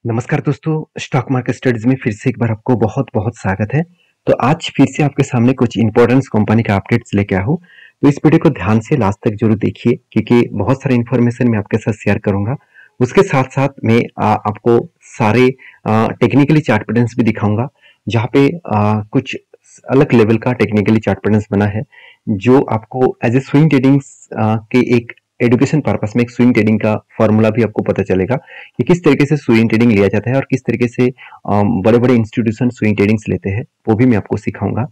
नमस्कार दोस्तों, stock market studies में फिर से एक बार आपको बहुत-बहुत स्वागत है। तो आज फिर से आपके सामने कुछ इंपॉर्टेंट कंपनी का अपडेट्स लेके आया हूँ। तो इस वीडियो को ध्यान से लास्ट तक जरूर देखिए क्योंकि बहुत सारे इन्फॉर्मेशन मैं आपके साथ शेयर करूंगा। उसके साथ-साथ मैं आपको सारे टेक्निकली चार्ट पैटर्न्स भी दिखाऊंगा, जहाँ पे कुछ अलग लेवल का टेक्निकली चार्ट पैटर्न्स बना है, जो आपको एज ए स्विंग ट्रेडिंग्स के एक एजुकेशन पर्पस में एक स्विंग ट्रेडिंग का फॉर्मूला भी आपको पता चलेगा कि किस तरीके से स्विंग ट्रेडिंग लिया जाता है और किस तरीके से बड़े बड़े इंस्टीट्यूशन स्विंग ट्रेडिंग्स लेते हैं, वो भी मैं आपको सिखाऊंगा।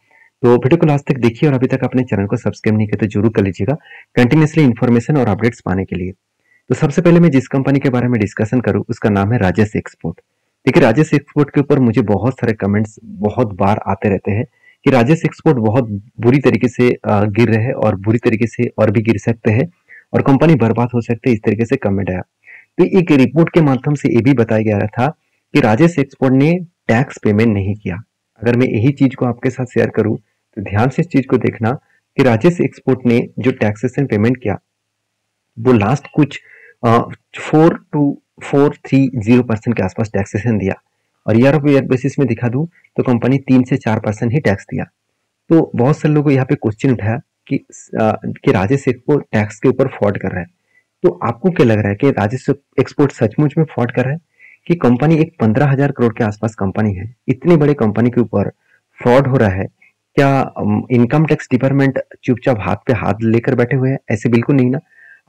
तो वीडियो को लास्ट तक देखिए और अभी तक अपने चैनल को सब्सक्राइब नहीं किया तो जरूर कर लीजिएगा कंटिन्यूसली इन्फॉर्मेशन और अपडेट्स पाने के लिए। तो सबसे पहले मैं जिस कंपनी के बारे में डिस्कशन करूँ उसका नाम है राजेश एक्सपोर्ट। देखिए, राजेश एक्सपोर्ट के ऊपर मुझे बहुत सारे कमेंट्स बहुत बार आते रहते हैं कि राजेश एक्सपोर्ट बहुत बुरी तरीके से गिर रहे हैं और बुरी तरीके से और भी गिर सकते हैं और कंपनी बर्बाद हो सकती है, इस तरीके से कमेंट आया। तो एक रिपोर्ट के माध्यम से ये भी बताया गया था कि राजेश एक्सपोर्ट ने टैक्स पेमेंट नहीं किया। अगर मैं यही चीज को आपके साथ शेयर करूं तो ध्यान से इस चीज को देखना कि राजेश एक्सपोर्ट ने जो टैक्सेशन पेमेंट किया वो लास्ट कुछ 4 to 430% के आसपास टैक्सेशन दिया और ईयर ऑफ ईयर बेसिस में दिखा दूं तो कंपनी 3 से 4% ही टैक्स दिया। तो बहुत सारे लोगों यहाँ पे क्वेश्चन उठाया कि राजेश एक्सपोर्ट टैक्स के ऊपर फ्रॉड कर रहा है। तो आपको क्या लग रहा है कि राजेश एक्सपोर्ट सचमुच में फ्रॉड कर रहा है कि कंपनी एक 15,000 करोड़ के आसपास कंपनी है, इतनी बड़ी कंपनी के ऊपर फ्रॉड हो रहा है? क्या इनकम टैक्स डिपार्टमेंट चुपचाप हाथ पे हाथ लेकर बैठे हुए हैं? ऐसे बिल्कुल नहीं ना।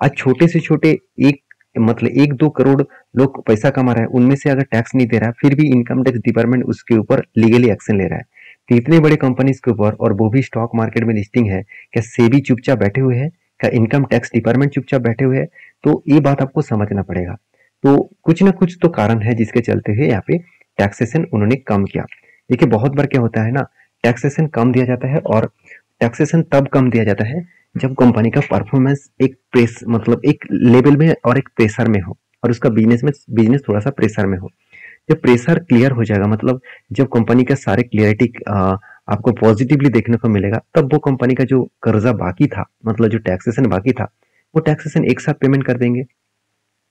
आज छोटे से छोटे एक मतलब 1-2 करोड़ लोग पैसा कमा रहे हैं, उनमें से अगर टैक्स नहीं दे रहा है फिर भी इनकम टैक्स डिपार्टमेंट उसके ऊपर लीगली एक्शन ले रहा है। तो इतनी बड़ी कंपनीज के ऊपर और वो भी स्टॉक मार्केट में लिस्टिंग है, क्या सेबी चुपचाप बैठे हुए हैं? क्या इनकम टैक्स डिपार्टमेंट चुपचाप बैठे हुए हैं? तो ये बात आपको समझना पड़ेगा। तो कुछ ना कुछ तो कारण है जिसके चलते हुए यहाँ पे टैक्सेशन उन्होंने कम किया। देखिए, बहुत बार क्या होता है ना, टैक्सेशन कम दिया जाता है और टैक्सेशन तब कम दिया जाता है जब कंपनी का परफॉर्मेंस एक प्रेस मतलब एक लेवल में और एक प्रेशर में हो और उसका बिजनेस थोड़ा सा प्रेशर में हो। जब प्रेशर क्लियर हो जाएगा, मतलब जब कंपनी का सारे क्लियरिटी आपको पॉजिटिवली देखने को मिलेगा, तब वो कंपनी का जो कर्जा बाकी था, मतलब जो टैक्सेशन बाकी था, वो टैक्सेशन एक साथ पेमेंट कर देंगे।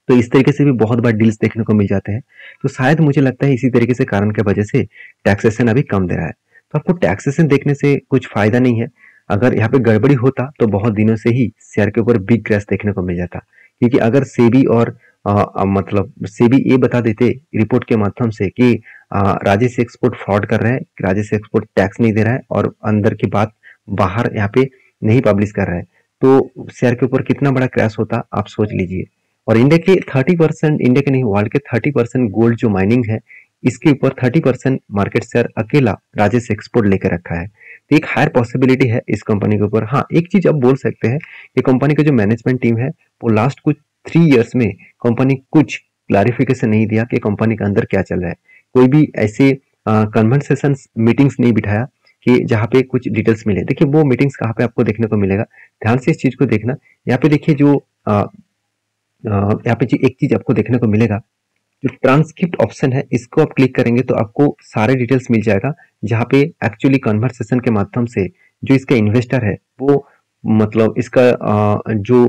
तो इस तरीके से भी बहुत बार डील्स देखने को मिल जाते हैं। तो शायद मुझे लगता है इसी तरीके से कारण की वजह से टैक्सेशन अभी कम दे रहा है। तो आपको टैक्सेशन देखने से कुछ फायदा नहीं है। अगर यहाँ पे गड़बड़ी होता तो बहुत दिनों से ही शेयर के ऊपर बिग क्रैश देखने को मिल जाता, क्योंकि अगर सेबी और मतलब सेबी ये बता देते रिपोर्ट के माध्यम से कि राजेश एक्सपोर्ट फ्रॉड कर रहा है, राजेश एक्सपोर्ट टैक्स नहीं दे रहा है और अंदर की बात बाहर यहाँ पे नहीं पब्लिश कर रहा है, तो शेयर के ऊपर कितना बड़ा क्रैश होता आप सोच लीजिए। और इंडिया के 30%, इंडिया के नहीं वर्ल्ड के 30% गोल्ड जो माइनिंग है, इसके ऊपर 30% मार्केट शेयर अकेला राजेश एक्सपोर्ट लेकर रखा है। तो एक हायर पॉसिबिलिटी है इस कंपनी के ऊपर। हाँ, एक चीज आप बोल सकते हैं कि कंपनी का जो मैनेजमेंट टीम है वो लास्ट कुछ 3 इयर्स में कंपनी कुछ क्लैरिफिकेशन नहीं दिया कि कंपनी के अंदर क्या चल रहा है। कोई भी ऐसे कन्वर्सेशन मीटिंग्स नहीं बिठाया कि जहाँ पे कुछ डिटेल्स मिले। देखिए, वो मीटिंग्स कहाँ पे आपको देखने को मिलेगा, ध्यान से इस चीज को देखना। यहाँ पे देखिए जो यहाँ पे एक चीज आपको देखने को मिलेगा, जो ट्रांसक्रिप्ट ऑप्शन है इसको आप क्लिक करेंगे तो आपको सारे डिटेल्स मिल जाएगा, जहाँ पे एक्चुअली कन्वर्सेशन के माध्यम से जो इसका इन्वेस्टर है वो मतलब इसका जो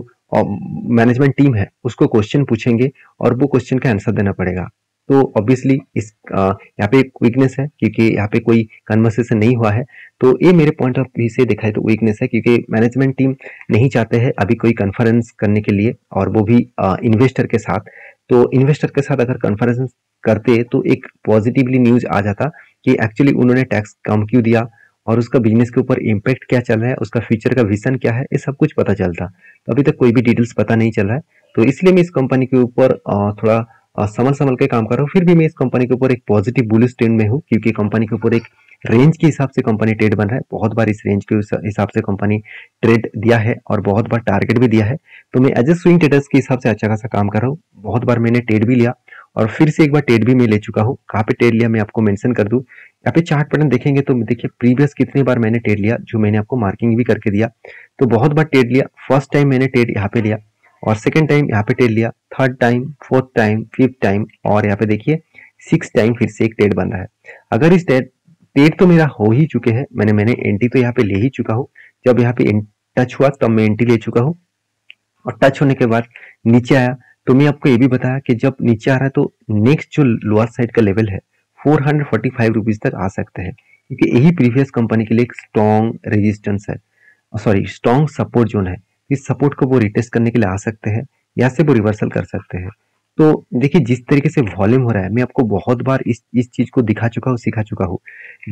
मैनेजमेंट टीम है उसको क्वेश्चन पूछेंगे और वो क्वेश्चन का आंसर देना पड़ेगा। तो ऑब्वियसली इस यहाँ पे एक वीकनेस है क्योंकि यहाँ पे कोई कन्वर्सेशन नहीं हुआ है। तो ये मेरे पॉइंट ऑफ व्यू से देखा है तो वीकनेस है, क्योंकि मैनेजमेंट टीम नहीं चाहते हैं अभी कोई कन्फ्रेंस करने के लिए और वो भी इन्वेस्टर के साथ। तो इन्वेस्टर के साथ अगर कन्फ्रेंस करते तो एक पॉजिटिवली न्यूज आ जाता कि एक्चुअली उन्होंने टैक्स कम क्यों दिया और उसका बिजनेस के ऊपर इम्पैक्ट क्या चल रहा है, उसका फ्यूचर का विजन क्या है, ये सब कुछ पता चलता। तो अभी तक कोई भी डिटेल्स पता नहीं चल रहा है, तो इसलिए मैं इस कंपनी के ऊपर थोड़ा संभल संभल के काम कर रहा हूँ। फिर भी मैं इस कंपनी के ऊपर एक पॉजिटिव बुलिश ट्रेंड में हूँ, क्योंकि कंपनी के ऊपर एक रेंज के हिसाब से कंपनी ट्रेड बन रहा है। बहुत बार इस रेंज के हिसाब से कंपनी ट्रेड दिया है और बहुत बार टारगेट भी दिया है। तो मैं एज ए स्विंग ट्रेडर्स के हिसाब से अच्छा खासा काम कर रहा हूँ। बहुत बार मैंने ट्रेड भी लिया और फिर से एक बार ट्रेड भी मैं ले चुका हूँ। कहाँ पे ट्रेड लिया मैं आपको मेंशन कर दूं। यहाँ पे चार्ट पैटर्न देखेंगे तो देखिए प्रीवियस कितनी बार मैंने ट्रेड लिया, जो मैंने आपको मार्किंग भी करके दिया। तो बहुत बार ट्रेड लिया। फर्स्ट टाइम मैंने ट्रेड यहाँ पे लिया और सेकंड टाइम यहाँ पे ट्रेड लिया, third time, fourth time, fifth time और यहाँ पे देखिए 6 टाइम फिर से एक ट्रेड बन रहा है। अगर इस ट्रेड तो मेरा हो ही चुके हैं, मैंने एंट्री तो यहाँ पे ले ही चुका हूँ। जब यहाँ पे टच हुआ तब मैं एंट्री ले चुका हूँ और टच होने के बाद नीचे आया तो मैं आपको ये भी बताया कि जब नीचे आ रहा है तो नेक्स्ट जो लोअर साइड का लेवल है 445 तक आ सकते हैं, क्योंकि यही प्रीवियस कंपनी के लिए एक स्ट्रॉन्ग रेजिस्टेंस है, सॉरी स्ट्रॉन्ग सपोर्ट जोन है। इस सपोर्ट को वो रिटेस्ट करने के लिए आ सकते हैं, या से वो रिवर्सल कर सकते हैं। तो देखिए जिस तरीके से वॉल्यूम हो रहा है, मैं आपको बहुत बार इस चीज को दिखा चुका हूँ, सिखा चुका हूँ।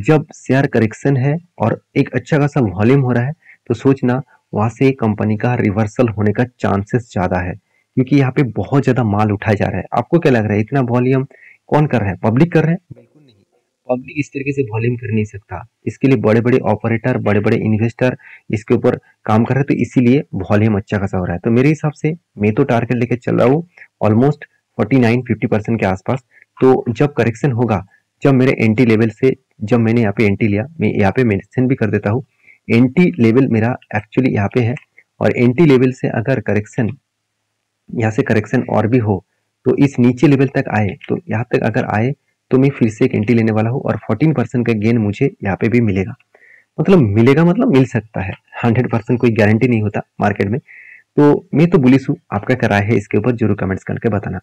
जब शेयर करेक्शन है और एक अच्छा खासा वॉल्यूम हो रहा है, तो सोचना वहां से कंपनी का रिवर्सल होने का चांसेस ज्यादा है, क्योंकि यहाँ पे बहुत ज्यादा माल उठाया जा रहा है। आपको क्या लग रहा है इतना वॉल्यूम कौन कर रहा है? पब्लिक कर रहा है? बिल्कुल नहीं। पब्लिक इस तरीके से वॉल्यूम कर नहीं सकता। इसके लिए बड़े बड़े ऑपरेटर, बड़े बड़े इन्वेस्टर इसके ऊपर काम कर रहे हैं, तो इसीलिए वॉल्यूम अच्छा खासा हो रहा है। तो मेरे हिसाब से मैं तो टारगेट लेके चल रहा हूँ ऑलमोस्ट 49-50% के आसपास। तो जब करेक्शन होगा, जब मेरे एंटी लेवल से, जब मैंने यहाँ पे एंटी लिया, मैं यहाँ पे मेंशन भी कर देता हूँ, एंटी लेवल मेरा एक्चुअली यहाँ पे है, और एंटी लेवल से अगर करेक्शन, यहाँ से करेक्शन और भी हो तो इस नीचे लेवल तक आए, तो यहाँ तक अगर आए तो मैं फिर से एक एंट्री लेने वाला हूँ, और 14% का गेन मुझे यहाँ पे भी मिलेगा। मतलब मिलेगा मतलब मिल सकता है, 100% कोई गारंटी नहीं होता मार्केट में। तो मैं तो बुलिश हूँ। आपका क्या राय है इसके ऊपर जरूर कमेंट्स करके बताना।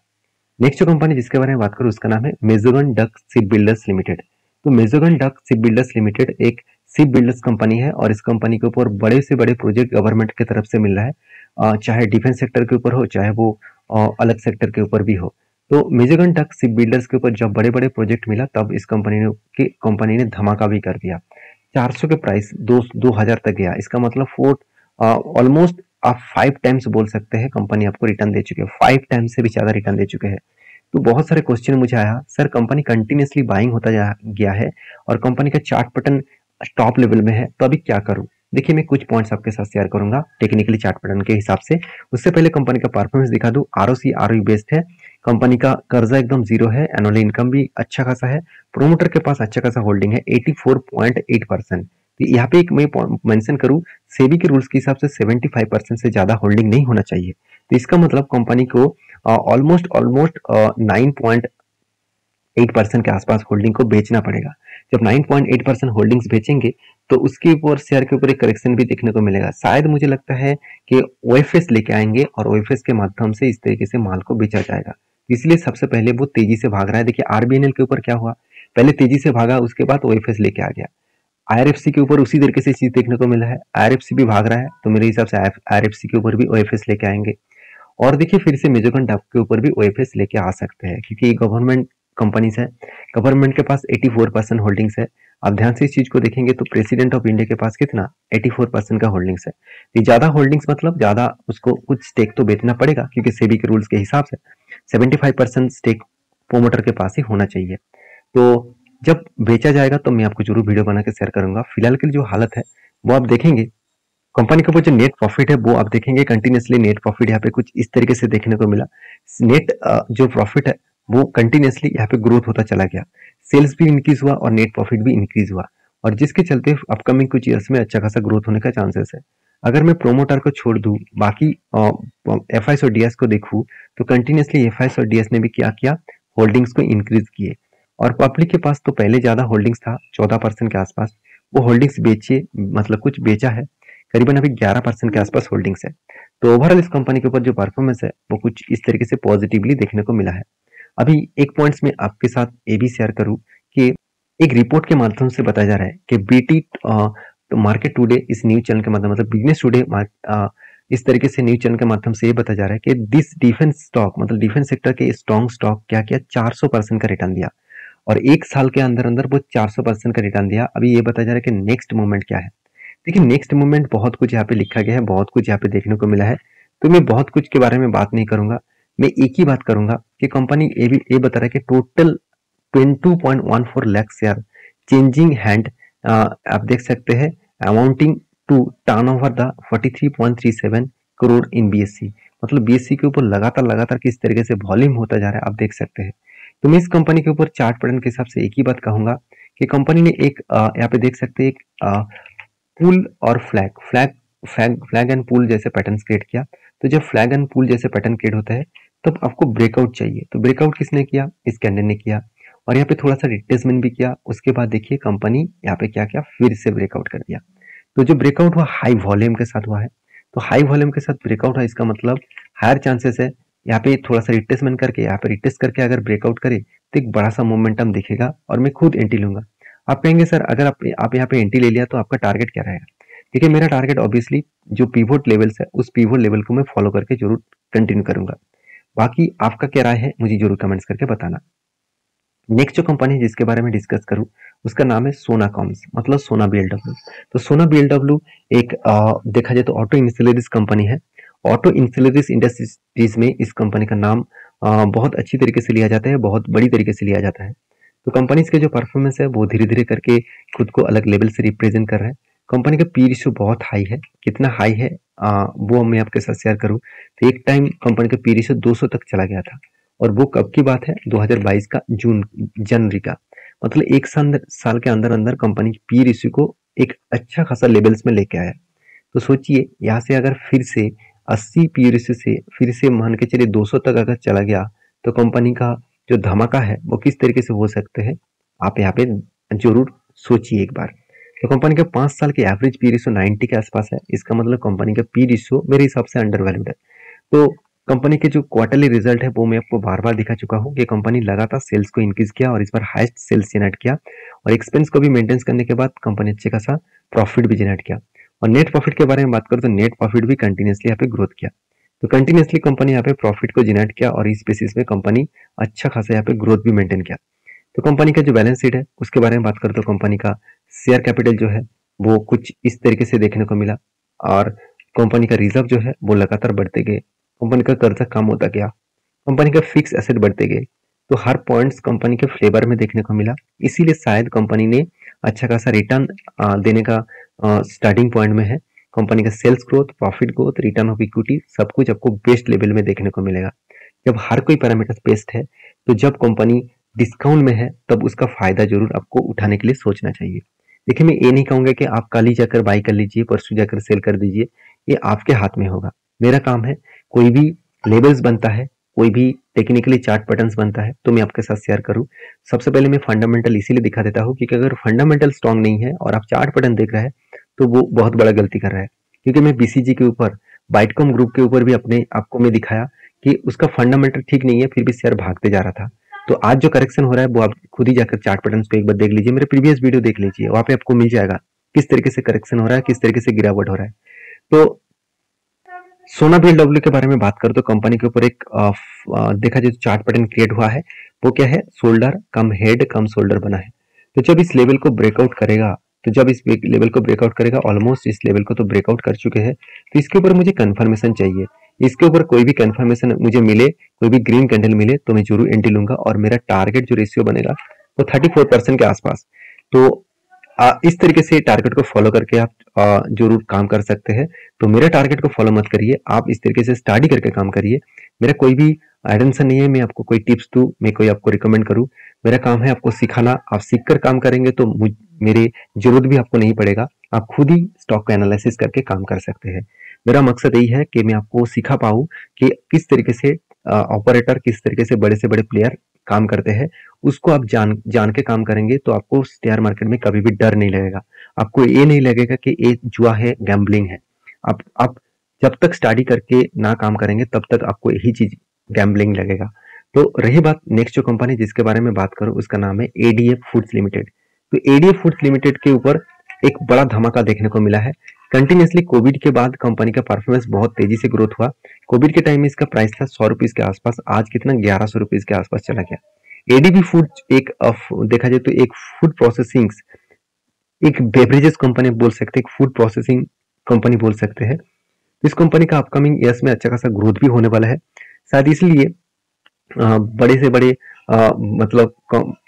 नेक्स्ट जो कंपनी जिसके बारे में बात करूँ उसका नाम है मेजोगन डक शिप बिल्डर्स लिमिटेड। तो मेजोगन डक शिप बिल्डर्स लिमिटेड एक शिप बिल्डर्स कंपनी है, और इस कंपनी के ऊपर बड़े से बड़े प्रोजेक्ट गवर्नमेंट की तरफ से मिल रहा है, चाहे डिफेंस सेक्टर के ऊपर हो, चाहे वो अलग सेक्टर के ऊपर भी हो। तो मेजोगन डक शिप बिल्डर्स के ऊपर जब बड़े बड़े प्रोजेक्ट मिला, तब इस कंपनी ने धमाका भी कर दिया। 400 के प्राइस 2000 तक गया। इसका मतलब ऑलमोस्ट आप 5 टाइम्स बोल सकते हैं कंपनी आपको रिटर्न दे चुके हैं, 5 टाइम्स से भी ज्यादा रिटर्न दे चुके हैं। तो बहुत सारे क्वेश्चन मुझे आया, सर कंपनी कंटिन्यूसली बाइंग होता गया है और कंपनी का चार्ट पैटर्न टॉप लेवल में है, तो अभी क्या करूं? देखिए मैं कुछ पॉइंट्स आपके साथ शेयर करूंगा टेक्निकली चार्ट पैटर्न के हिसाब से। उससे पहले कंपनी का परफॉर्मेंस दिखा दूं। आरओसी आरओई बेस्ड है, कंपनी का कर्जा एकदम जीरो है, एनुअल इनकम भी अच्छा खासा है, प्रोमोटर के पास अच्छा खासा होल्डिंग है 84.8%। यहाँ पे एक मैं मेंशन करूं, सेबी के रूल्स के हिसाब से 75% से ज्यादा होल्डिंग नहीं होना चाहिए। तो इसका मतलब कंपनी को ऑलमोस्ट ऑलमोस्ट 9.8% के आसपास होल्डिंग को बेचना पड़ेगा। जब 9.8% होल्डिंग्स बेचेंगे तो उसके ऊपर शेयर के ऊपर एक करेक्शन भी देखने को मिलेगा। शायद मुझे लगता है कि ओएफएस लेके आएंगे और ओएफएस के माध्यम से इस तरीके से माल को बेचा जाएगा, इसलिए सबसे पहले वो तेजी से भाग रहा है। देखिए आरबीएनएल के ऊपर क्या हुआ, पहले तेजी से भागा, उसके बाद ओएफएस लेके आ गया। आईआरएफसी के ऊपर उसी तरीके से चीज देखने को मिला है, आईआरएफसी भी भाग रहा है, तो मेरे हिसाब से आईआरएफसी के ऊपर भी ओएफएस लेके आएंगे। और देखिए फिर से मेजोगन डक के ऊपर भी ओएफएस लेके आ सकते हैं, क्योंकि ये गवर्नमेंट कंपनीज है, गवर्नमेंट के पास 84% होल्डिंग्स है। आप ध्यान से इस चीज को देखेंगे तो प्रेसिडेंट ऑफ इंडिया के पास कितना 84% का होल्डिंग्स है। तो ज्यादा होल्डिंग्स मतलब ज्यादा उसको कुछ स्टेक तो बेचना पड़ेगा, क्योंकि सेबी के रूल्स के हिसाब से 75% स्टेक प्रोमोटर के पास ही होना चाहिए। तो जब बेचा जाएगा तो मैं आपको जरूर वीडियो बना के शेयर करूंगा। फिलहाल के लिए जो हालत है वो आप देखेंगे, कंपनी का वो जो नेट प्रॉफिट है वो आप देखेंगे कंटिन्यूसली नेट प्रॉफिट यहाँ पे कुछ इस तरीके से देखने को मिला। नेट जो प्रॉफिट है वो कंटिन्यूसली यहाँ पे ग्रोथ होता चला गया, सेल्स भी इंक्रीज हुआ और नेट प्रॉफिट भी इंक्रीज हुआ, और जिसके चलते अपकमिंग कुछ ईयर्स में अच्छा खासा ग्रोथ होने का चांसेस है। अगर मैं प्रोमोटर को छोड़ दूं, बाकी एफआईएस और डीएस को देखूं, तो कंटिन्यूसली एफआईएस और डीएस ने भी क्या किया, होल्डिंग्स को इंक्रीज किए। और पब्लिक के पास तो पहले ज्यादा होल्डिंग्स था 14% के आसपास, वो होल्डिंग्स बेचे, मतलब कुछ बेचा है, करीबन अभी 11% के आसपास होल्डिंग्स है। तो ओवरऑल इस कंपनी के ऊपर जो परफॉर्मेंस है वो कुछ इस तरीके से पॉजिटिवली देखने को मिला है। अभी एक पॉइंट्स में आपके साथ ये भी शेयर करूं कि एक रिपोर्ट के माध्यम से बताया जा रहा है कि बीटी मार्केट टुडे इस न्यूज चैनल के माध्यम, मतलब बिजनेस टुडे इस तरीके से न्यूज चैनल के माध्यम से ये बताया जा रहा है कि दिस डिफेंस स्टॉक, मतलब डिफेंस सेक्टर के स्ट्रॉन्ग स्टॉक क्या किया, 400% का रिटर्न दिया, और एक साल के अंदर अंदर वो 400% का रिटर्न दिया। अभी ये बताया जा रहा है कि नेक्स्ट मूवमेंट क्या है। देखिए नेक्स्ट मूवमेंट बहुत कुछ यहाँ पे लिखा गया है, बहुत कुछ यहाँ पे देखने को मिला है, तो मैं बहुत कुछ के बारे में बात नहीं करूंगा। मैं एक ही बात करूंगा कि कंपनी ये बता रहा है कि total 22.14 lakh share changing hand, आप देख सकते हैं, amounting to turnover the 43.37 crore in BSC. मतलब बीएससी के ऊपर लगातार लगातार किस तरीके से वॉल्यूम होता जा रहा है आप देख सकते हैं। तो मैं इस कंपनी के ऊपर चार्ट पैटर्न के हिसाब से एक ही बात कहूंगा कि कंपनी ने एक यहाँ पे देख सकते हैं एक पुल और फ्लैग एंड पुल जैसे पैटर्न क्रिएट किया। तो जब फ्लैग एंड पुल जैसे पैटर्न क्रिएट होता है तब आपको ब्रेकआउट चाहिए, तो ब्रेकआउट किसने किया, इस कैंडल ने किया, और यहाँ पे थोड़ा सा रिट्रेसमेंट भी किया। उसके बाद देखिए कंपनी यहाँ पे क्या किया, फिर से ब्रेकआउट कर दिया। तो जो ब्रेकआउट हुआ हाई वॉल्यूम के साथ हुआ है, तो हाई वॉल्यूम के साथ ब्रेकआउट है, इसका मतलब हायर चांसेस है यहाँ पे थोड़ा सा रिट्रेसमेंट करके यहाँ पे रिट्रेस करके अगर ब्रेकआउट करे तो एक बड़ा सा मोमेंटम दिखेगा और मैं खुद एंट्री लूंगा। आप कहेंगे सर अगर आप यहाँ पे एंट्री ले लिया तो आपका टारगेट क्या रहेगा? देखिए मेरा टारगेट ऑब्वियसली जो पिवोट लेवल्स है उस पिवोट लेवल को मैं फॉलो करके जरूर कंटिन्यू करूंगा। बाकी आपका क्या राय है मुझे जरूर कमेंट्स करके बताना। नेक्स्ट जो कंपनी है जिसके बारे में डिस्कस करूं उसका नाम है सोना कॉम्स, मतलब सोना बीएलडब्ल्यू। तो सोना बीएलडब्ल्यू एक देखा जाए तो ऑटो इंसुलेरिस कंपनी है। ऑटो इंसुलेरिस इंडस्ट्रीज में इस कंपनी का नाम बहुत अच्छी तरीके से लिया जाता है, बहुत बड़ी तरीके से लिया जाता है। तो कंपनीज के जो परफॉर्मेंस है वो धीरे धीरे करके खुद को अलग लेवल से रिप्रेजेंट कर रहा है। कंपनी का पी रेशियो बहुत हाई है। कितना हाई है वो मैं आपके साथ शेयर करूं तो एक टाइम कंपनी का पी रेशियो 200 तक चला गया था, और वो कब की बात है? 2022 का जनवरी का। मतलब एक साल के अंदर अंदर कंपनी की पी रेशियो को एक अच्छा खासा लेवल्स में लेके आया। तो सोचिए यहाँ से अगर फिर से 80 पी रेशियो से फिर से मान के चलिए 200 तक अगर चला गया तो कंपनी का जो धमाका है वो किस तरीके से हो सकते हैं, आप यहाँ पे जरूर सोचिए एक बार। तो कंपनी का 5 साल के एवरेज पी रेशियो 90 के आसपास है। इसका मतलब कंपनी का पी रेशियो मेरे हिसाब से अंडर वैल्यूड है। तो कंपनी के जो क्वार्टरली रिजल्ट है वो मैं आपको बार बार दिखा चुका हूँ कि कंपनी लगातार सेल्स को इंक्रीज किया और इस बार हाईएस्ट सेल्स जनरेट किया, और एक्सपेंस को भी मेंटेन करने के बाद कंपनी अच्छे खासा प्रॉफिट भी जनरेट किया। और नेट प्रॉफिट के बारे में बात करूँ तो नेट प्रॉफिट भी कंटिन्यूसली यहाँ पे ग्रोथ किया। तो कंटिन्यूसली कंपनी यहाँ पे प्रॉफिट को जनरेट किया और इस बेसिस में कंपनी अच्छा खासा यहाँ पे ग्रोथ भी मेंटेन किया। तो कंपनी का जो बैलेंस शीट है उसके बारे में बात करें तो कंपनी का शेयर कैपिटल जो है वो कुछ इस तरीके से देखने को मिला, और कंपनी का रिजर्व जो है वो लगातार बढ़ते गए, कंपनी का कर्जा कम होता गया, कंपनी का फिक्स एसेट बढ़ते गए। तो हर पॉइंट्स कंपनी के फेवर में देखने को मिला, इसीलिए शायद कंपनी ने अच्छा खासा रिटर्न देने का स्टार्टिंग पॉइंट में है। कंपनी का sales growth, profit growth, return of equity सब कुछ आपको बेस्ट लेवल में देखने को मिलेगा। जब हर कोई पैरामीटर बेस्ट है तो जब कंपनी डिस्काउंट में है तब उसका फायदा जरूर आपको उठाने के लिए सोचना चाहिए। देखिए मैं ये नहीं कहूंगा कि आप कल ही जाकर बाई कर लीजिए, परसों जाकर सेल कर दीजिए, ये आपके हाथ में होगा। मेरा काम है कोई भी लेवल्स बनता है, कोई भी टेक्निकली चार्ट पैटर्न्स बनता है तो मैं आपके साथ शेयर करूं। सबसे पहले मैं फंडामेंटल इसीलिए दिखा देता हूं क्योंकि अगर फंडामेंटल स्ट्रांग नहीं है और आप चार्ट पैटर्न देख रहे हैं तो वो बहुत बड़ा गलती कर रहा है। क्योंकि मैं बीसीजी के ऊपर, बाइटकॉम ग्रुप के ऊपर भी अपने आपको मैं दिखाया कि उसका फंडामेंटल ठीक नहीं है फिर भी शेयर भागते जा रहा था। तो आज जो करेक्शन हो रहा है वो आप खुद ही जाकर चार्ट पैटर्न्स पे एक बार देख लीजिए, मेरे प्रीवियस वीडियो देख लीजिए, वहां पे आपको मिल जाएगा किस तरीके से करेक्शन हो रहा है, किस तरीके से गिरावट हो रहा है। तो सोना बीएलडब्ल्यू के बारे में बात करूं तो कंपनी के ऊपर एक देखा जाए तो चार्ट पैटर्न क्रिएट हुआ है। वो क्या है? शोल्डर कम हेड कम शोल्डर बना है। तो जब इस लेवल को ब्रेकआउट करेगा, तो जब इस लेवल को ब्रेकआउट करेगा, ऑलमोस्ट इस लेवल को तो ब्रेकआउट कर चुके हैं, तो इसके ऊपर मुझे कंफर्मेशन चाहिए। इसके ऊपर कोई भी कंफर्मेशन मुझे मिले, कोई भी ग्रीन कैंडल मिले तो मैं जरूर एंट्री लूंगा, और मेरा टारगेट जो रेशियो बनेगा वो 34% के आसपास। तो इस तरीके से टारगेट को फॉलो करके आप जरूर काम कर सकते हैं। तो मेरे टारगेट को फॉलो मत करिए, आप इस तरीके से स्टडी करके काम करिए। मेरा कोई भी आइडेंशन नहीं है मैं आपको कोई टिप्स दूं, मैं कोई आपको रिकमेंड करूं। मेरा काम है आपको सिखाना। आप सीखकर काम करेंगे तो मेरे जरूरत भी आपको नहीं पड़ेगा, आप खुद ही स्टॉक का एनालिसिस करके काम कर सकते हैं। मेरा मकसद यही है कि मैं आपको सिखा पाऊं कि किस तरीके से ऑपरेटर, किस तरीके से बड़े प्लेयर काम करते हैं। उसको आप जान के काम करेंगे तो आपको शेयर मार्केट में कभी भी डर नहीं लगेगा। आपको ये नहीं लगेगा कि ये जुआ है, गैम्बलिंग है। आप जब तक स्टडी करके ना काम करेंगे तब तक आपको यही चीज गैम्बलिंग लगेगा। तो रही बात नेक्स्ट जो कंपनी जिसके बारे में बात करूं उसका नाम है एडीएफ फूड्स लिमिटेड। तो एडीएफ फूड्स लिमिटेड के ऊपर एक बड़ा धमाका देखने को मिला है। कंटिन्यूसली कोविड के बाद कंपनी का परफॉर्मेंस बहुत तेजी से ग्रोथ हुआ। कोविड के टाइम में इसका प्राइस था 100 रुपीज के आसपास, आज कितना 1100 रुपीज के आसपास चला गया। एडीबी फूड एक देखा जाए तो एक फूड प्रोसेसिंग, एक बेवरेजेस कंपनी बोल सकते हैं, एक फूड प्रोसेसिंग कंपनी बोल सकते हैं। इस कंपनी का अपकमिंग ईयर्स में अच्छा खासा ग्रोथ भी होने वाला है। शायद इसलिए बड़े से बड़े मतलब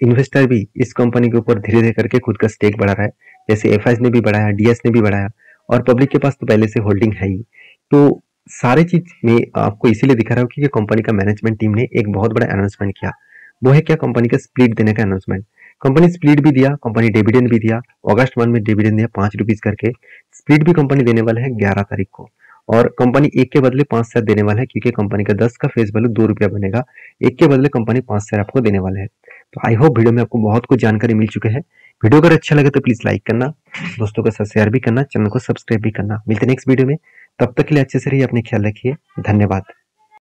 इन्वेस्टर भी इस कंपनी के ऊपर धीरे धीरे करके खुद का स्टेक बढ़ा रहा है। जैसे एफआईएस ने भी बढ़ाया, डीएस ने भी बढ़ाया, और पब्लिक के पास तो पहले से होल्डिंग है ही। तो सारे चीज में आपको इसीलिए दिखा रहा हूँ कि कंपनी का मैनेजमेंट टीम ने एक बहुत बड़ा अनाउंसमेंट किया। वो है क्या? कंपनी का स्प्लिट देने का अनाउंसमेंट। कंपनी स्प्लिट भी दिया, कंपनी डिविडेंड भी दिया। अगस्त 1 में डिविडेंड दिया 5 रुपीज करके। स्प्लिट भी कंपनी देने वाला है 11 तारीख को, और कंपनी एक के बदले 5 शेयर देने वाला है क्योंकि कंपनी का 10 का फेस वैल्यू 2 रुपया बनेगा। एक के बदले कंपनी 5 शेयर आपको देने वाले है। तो आई होप वीडियो में आपको बहुत कुछ जानकारी मिल चुके हैं। वीडियो अगर अच्छा लगे तो प्लीज लाइक करना, दोस्तों के साथ शेयर भी करना, चैनल को सब्सक्राइब भी करना। मिलते नेक्स्ट वीडियो में, तब तक के लिए अच्छे से रहिए, अपने ख्याल रखिए। धन्यवाद।